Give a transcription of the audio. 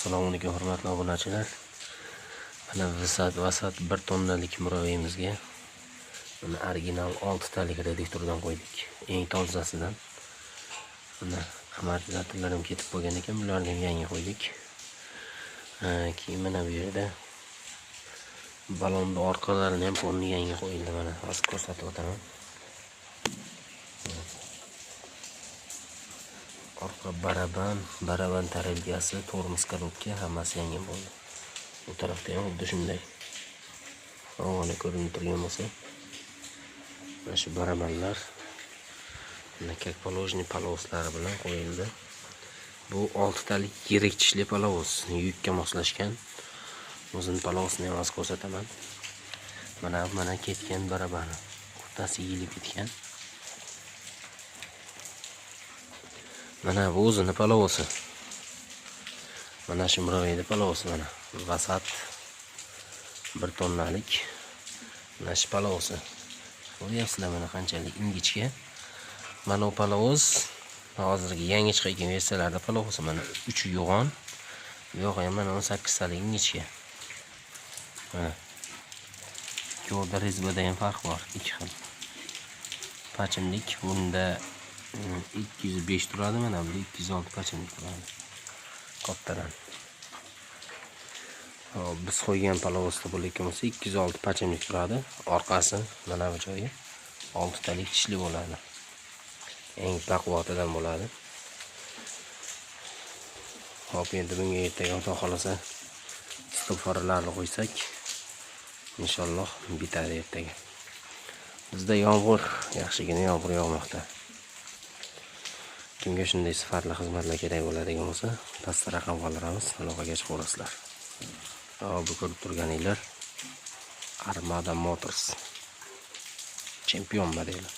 Assalomu alaykum hurmatli obunachilar. Mana vasat 1 tonnalik muroveyimizga mana original 6 talik reduktordan qo'ydik. Eng tozasidan. Mana amortizatorlarim ketib qolgan ekan, bularni ham yangi qo'ydik. Keyin mana bu yerda balonni orqalarini ham polni yangi qo'yildi. Mana hozir ko'rsatib o'taman. Orqa baraban tarelgasi, tormoz korobka hammasi yangi bo'ldi. Bu tarafda ham xuddi shunday. Mana ko'rinib turgan bo'lsa, mana shu barabanlar mana как положено palovoslari bilan qo'yildi. Bu 6 talik yirik tishli palovos, yukka moslashgan. O'zini palovosini ham hozir ko'rsataman. Mana ketgan barabani. Qutasi yilib ketgan. Mana bu o'zini palovosi. Mana shu muroveyda palovosi mana. Vasat 1 tonnalik. Mana shu palovosi. Ko'ryapsizlar mana qanchalik ingichka. Mana bu palovos hozirgi yangi chiqayotgan versiyalarda palovosi mana 3 yo'g'on. Yo'g'i ham mana 18 talik ingichka. Mana. Yo'lda rezbada ham farq bor, ikki xil. Pachimlik bunda 205 turadi, mana bu 206 pachimlik turadi. Kattadan. Hop, biz qo'ygan palovosda bo'layotgan bo'lsa 206 pachimlik turadi. Orqasi mana bu joyi 6 talik tishli bo'ladi. Eng baquvvatidan bo'ladi. Hop, endi bunga ertaga Xudo xolasa stopfarlarni qo'ysak, inshaalloh bitadi ertaga. Bizda yomg'ir, yaxshigina yomg'ir yog'moqda. Kimga shunday sifatli xizmatlar kerak bo'ladigan bo'lsa, pastda raqam qoldiramiz, aloqaga chiqib olasizlar. Bu ko'rib turganinglar Armada Motors chempion modeli.